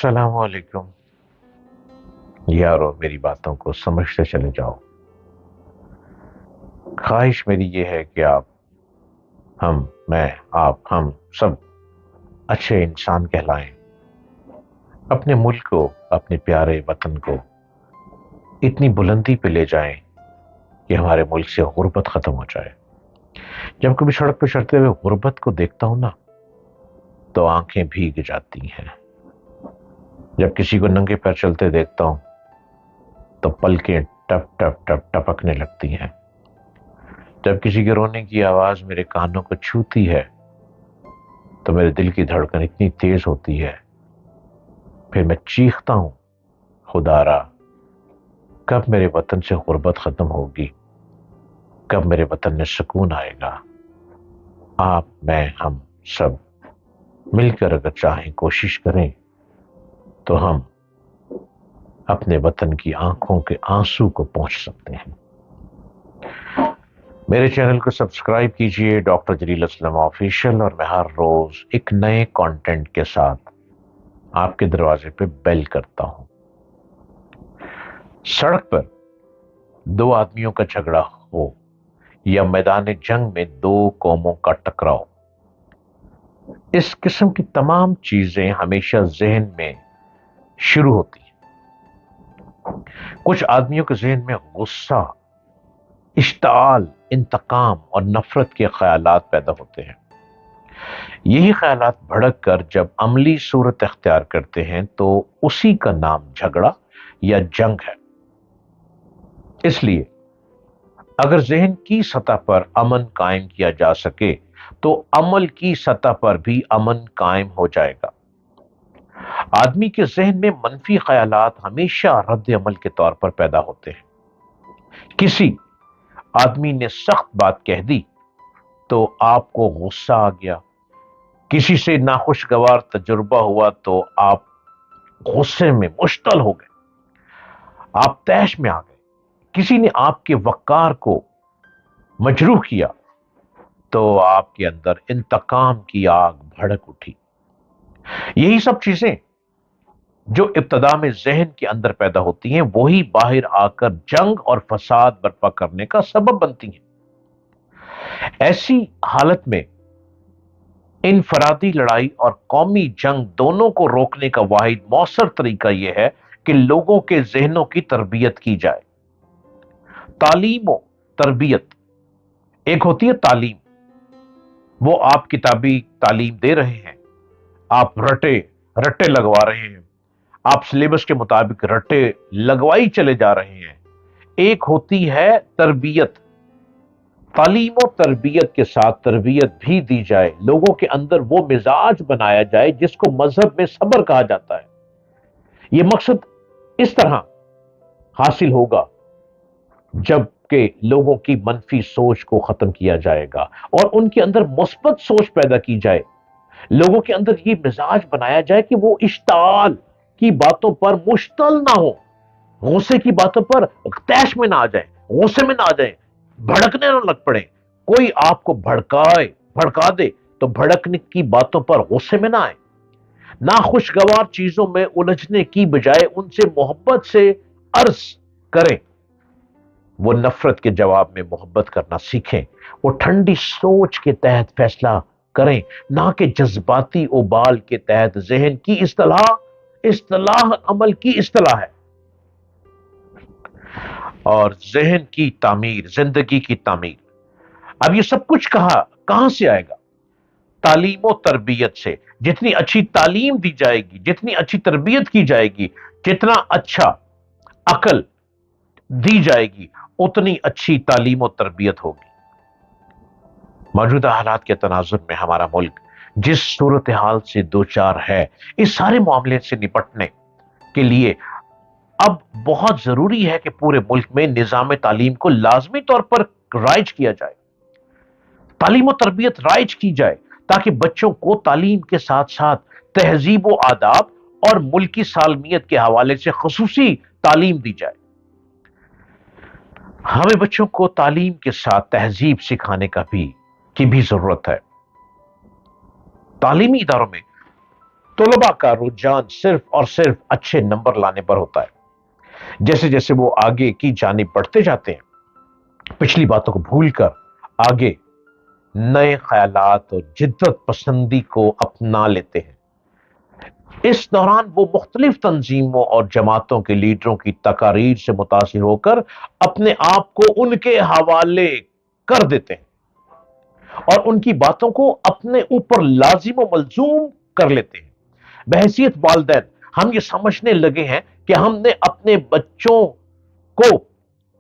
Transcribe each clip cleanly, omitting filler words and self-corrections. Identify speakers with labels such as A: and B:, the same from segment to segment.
A: अस्सलाम वालेकुम। यारो, मेरी बातों को समझते चले जाओ। ख्वाहिश मेरी ये है कि हम सब अच्छे इंसान कहलाएं, अपने मुल्क को, अपने प्यारे वतन को इतनी बुलंदी पे ले जाएं कि हमारे मुल्क से गुर्बत खत्म हो जाए। जब कभी सड़क पे चलते हुए गुर्बत को देखता हूं ना, तो आंखें भीग जाती हैं। जब किसी को नंगे पैर चलते देखता हूं तो पलकें टप टप टप टपकने लगती हैं। जब किसी के रोने की आवाज मेरे कानों को छूती है तो मेरे दिल की धड़कन इतनी तेज होती है, फिर मैं चीखता हूं, खुदारा, कब मेरे वतन से गुर्बत खत्म होगी, कब मेरे वतन में सुकून आएगा। आप, मैं, हम सब मिलकर अगर चाहें, कोशिश करें तो हम अपने वतन की आंखों के आंसू को पहुंच सकते हैं। मेरे चैनल को सब्सक्राइब कीजिए, डॉक्टर जलील असलम ऑफिशियल, और मैं हर रोज एक नए कंटेंट के साथ आपके दरवाजे पे बेल करता हूं। सड़क पर दो आदमियों का झगड़ा हो या मैदान जंग में दो कौमों का टकराव, इस किस्म की तमाम चीजें हमेशा जहन में शुरू होती हैं। कुछ आदमियों के जहन में गुस्सा, इश्ताल, इंतकाम और नफरत के ख्यालात पैदा होते हैं। यही ख्यालात भड़क कर जब अमली सूरत अख्तियार करते हैं तो उसी का नाम झगड़ा या जंग है। इसलिए अगर जहन की सतह पर अमन कायम किया जा सके तो अमल की सतह पर भी अमन कायम हो जाएगा। आदमी के जहन में मनफी ख्यालात हमेशा रद्द अमल के तौर पर पैदा होते हैं। किसी आदमी ने सख्त बात कह दी तो आपको गुस्सा आ गया, किसी से नाखुशगवार तजुर्बा हुआ तो आप गुस्से में मुश्तल हो गए, आप तैश में आ गए। किसी ने आपके वक़ार को मजरूह किया तो आपके अंदर इंतकाम की आग भड़क उठी। यही सब चीजें जो इब्तदा में जहन के अंदर पैदा होती हैं, वही बाहर आकर जंग और फसाद बर्पा करने का सबब बनती हैं। ऐसी हालत में इनफरादी लड़ाई और कौमी जंग दोनों को रोकने का वाहिद मौसर तरीका यह है कि लोगों के जहनों की तरबियत की जाए। तालीम और तरबियत, एक होती है तालीम, वो आप किताबी तालीम दे रहे हैं, आप रटे रट्टे लगवा रहे हैं, आप सिलेबस के मुताबिक रट्टे लगवाई चले जा रहे हैं। एक होती है तरबियत, तालीम और तरबियत के साथ तरबियत भी दी जाए, लोगों के अंदर वो मिजाज बनाया जाए जिसको मजहब में सब्र कहा जाता है। ये मकसद इस तरह हासिल होगा जबकि लोगों की मनफी सोच को खत्म किया जाएगा और उनके अंदर मुस्बत सोच पैदा की जाए। लोगों के अंदर ये मिजाज बनाया जाए कि वो इश्ताल की बातों पर मुश्तल ना हो, गुस्से की बातों पर तैश में ना आ जाए, गुस्से में ना आ जाए, भड़कने ना लग पड़े। कोई आपको भड़का दे तो भड़कने की बातों पर गुस्से में ना आए। नाखुशगवार चीजों में उलझने की बजाय उनसे मोहब्बत से अर्ज करें, वो नफरत के जवाब में मोहब्बत करना सीखें। वो ठंडी सोच के तहत फैसला करें, ना कि जज्बाती उबाल के तहत। जहन की इस्तलाह अमल की इस्तलाह है, और जहन की तामीर जिंदगी की तामीर। अब ये सब कुछ कहां से आएगा? तालीम और तरबियत से। जितनी अच्छी तालीम दी जाएगी, जितनी अच्छी तरबियत की जाएगी, जितना अच्छा अकल दी जाएगी, उतनी अच्छी तालीम और तरबियत होगी। मौजूदा हालात के तनाजुर में हमारा मुल्क जिस सूरत हाल से दो चार है, इस सारे मामले से निपटने के लिए अब बहुत जरूरी है कि पूरे मुल्क में निजाम तालीम को लाजमी तौर पर राइज किया जाए, तालीम और तरबियत राइज की जाए, ताकि बच्चों को तालीम के साथ साथ तहजीब व आदाब और मुल्की सालमियत के हवाले से खुसूसी तालीम दी जाए। हमें बच्चों को तालीम के साथ तहजीब सिखाने की भी जरूरत है। तालीमी इदारों में طلباء کا رجحان صرف اور صرف اچھے نمبر لانے پر ہوتا ہے۔ جیسے جیسے وہ آگے کی جانب بڑھتے جاتے ہیں، پچھلی باتوں کو بھول کر آگے نئے خیالات اور جدت پسندی کو اپنا لیتے ہیں۔ اس دوران وہ مختلف تنظیموں اور جماعتوں کے لیڈروں کی تقاریر سے متاثر ہو کر اپنے آپ کو ان کے حوالے کر دیتے ہیں اور ان کی باتوں کو اپنے اوپر لازم و ملزوم کر لیتے ہیں۔ بحیثیت والدین ہم یہ سمجھنے لگے ہیں کہ ہم نے اپنے بچوں کو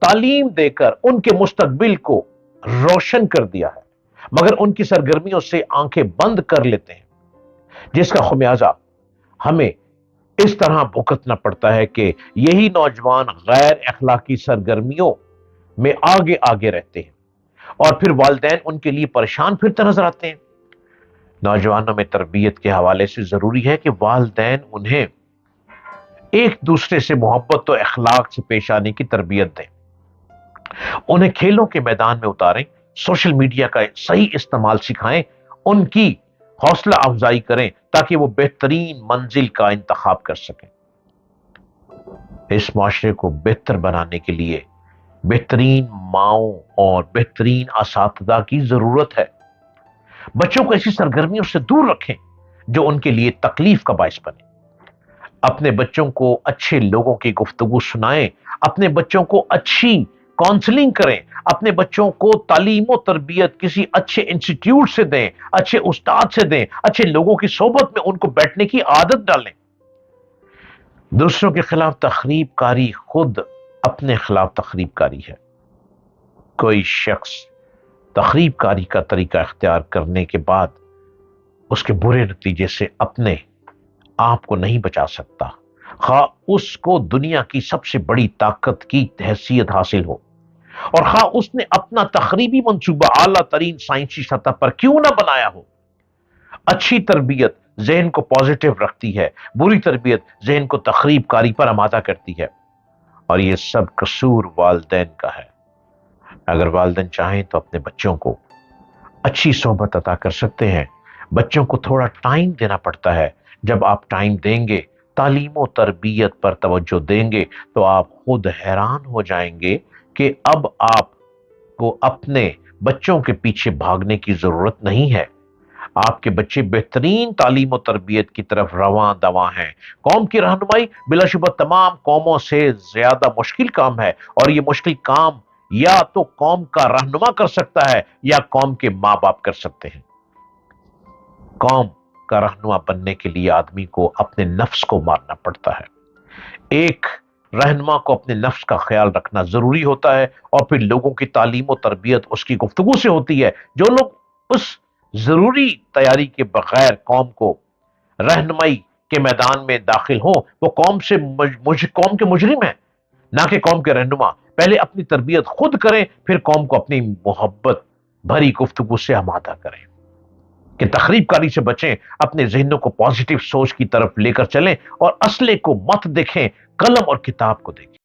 A: تعلیم دے کر ان کے مستقبل کو روشن کر دیا ہے، مگر ان کی سرگرمیوں سے آنکھیں بند کر لیتے ہیں، جس کا خمیازہ ہمیں اس طرح بھگتنا پڑتا ہے کہ یہی نوجوان غیر اخلاقی سرگرمیوں میں آگے آگے رہتے ہیں اور پھر والدین ان کے لیے پریشان پھرتے نظر آتے ہیں۔ نوجوانوں میں تربیت کے حوالے سے ضروری ہے کہ والدین انہیں ایک دوسرے سے محبت و اخلاق سے پیش آنے کی تربیت دیں، انہیں کھیلوں کے میدان میں اتاریں، سوشل میڈیا کا صحیح استعمال سکھائیں، ان کی حوصلہ افزائی کریں تاکہ وہ بہترین منزل کا انتخاب کر سکیں۔ اس معاشرے کو بہتر بنانے کے لیے بہترین ماؤں اور بہترین اساتذہ کی ضرورت ہے۔ بچوں کو ایسی سرگرمیوں سے دور رکھیں جو ان کے لیے تکلیف کا باعث بنے۔ اپنے بچوں کو اچھے لوگوں کی گفتگو سنائیں، اپنے بچوں کو اچھی کاؤنسلنگ کریں، اپنے بچوں کو تعلیم و تربیت کسی اچھے انسٹیٹیوٹ سے دیں، اچھے استاد سے دیں، اچھے لوگوں کی صحبت میں ان کو بیٹھنے کی عادت ڈالیں۔ دوسروں کے خلاف تخریب کاری خود اپنے خلاف تخریب کاری ہے۔ کوئی شخص تخریب کاری کا طریقہ اختیار کرنے کے بعد اس کے برے نتیجے سے اپنے آپ کو نہیں بچا سکتا، خواہ اس کو دنیا کی سب سے بڑی طاقت کی حیثیت حاصل ہو اور خواہ اس نے اپنا تخریبی منصوبہ اعلیٰ ترین سائنسی سطح پر کیوں نہ بنایا ہو۔ اچھی تربیت ذہن کو پازیٹو رکھتی ہے، بری تربیت ذہن کو تخریب کاری پر آمادہ کرتی ہے، اور یہ سب قصور والدین کا ہے۔ اگر والدین چاہیں تو اپنے بچوں کو اچھی صحبت عطا کر سکتے ہیں۔ بچوں کو تھوڑا ٹائم دینا پڑتا ہے۔ جب آپ ٹائم دیں گے، تعلیم و تربیت پر توجہ دیں گے، تو آپ خود حیران ہو جائیں گے کہ اب آپ کو اپنے بچوں کے پیچھے بھاگنے کی ضرورت نہیں ہے۔ آپ کے بچے بہترین تعلیم و تربیت کی طرف رواں دواں ہیں۔ قوم کی رہنمائی بلا شبہ تمام قوموں سے زیادہ مشکل کام ہے، اور یہ مشکل کام یا تو قوم کا رہنما کر سکتا ہے یا قوم کے ماں باپ کر سکتے ہیں۔ قوم کا رہنما بننے کے لیے آدمی کو اپنے نفس کو مارنا پڑتا ہے۔ ایک رہنما کو اپنے نفس کا خیال رکھنا ضروری ہوتا ہے، اور پھر لوگوں کی تعلیم و تربیت اس کی گفتگو سے ہوتی ہے۔ جو لوگ اس ضروری تیاری کے بغیر قوم کو رہنمائی کے میدان میں داخل ہوں، وہ قوم کے مجرم ہیں، نہ کہ قوم کے رہنما۔ پہلے اپنی تربیت خود کریں، پھر قوم کو اپنی محبت بھری گفتگو سے آمادہ کریں کہ تخریب کاری سے بچیں، اپنے ذہنوں کو پازیٹو سوچ کی طرف لے کر چلیں، اور اسلحے کو مت دیکھیں، قلم اور کتاب کو دیکھیں۔